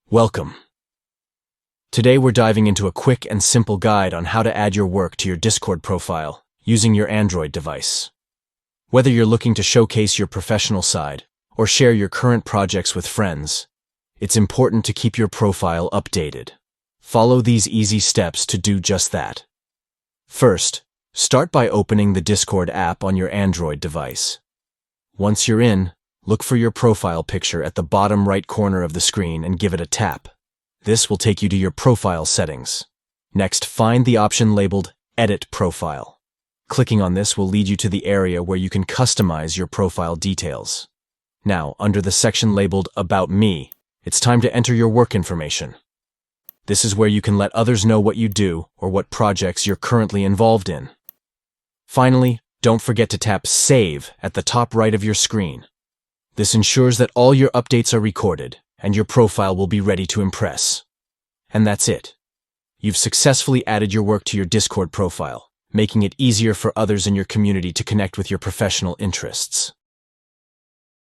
Welcome. Today we're diving into a quick and simple guide on how to add your work to your Discord profile using your Android device. Whether you're looking to showcase your professional side or share your current projects with friends, it's important to keep your profile updated. Follow these easy steps to do just that. First, start by opening the Discord app on your Android device. Once you're in, look for your profile picture at the bottom right corner of the screen and give it a tap. This will take you to your profile settings. Next, find the option labeled Edit Profile. Clicking on this will lead you to the area where you can customize your profile details. Now, under the section labeled About Me, it's time to enter your work information. This is where you can let others know what you do or what projects you're currently involved in. Finally, don't forget to tap Save at the top right of your screen. This ensures that all your updates are recorded and your profile will be ready to impress. And that's it. You've successfully added your work to your Discord profile, making it easier for others in your community to connect with your professional interests.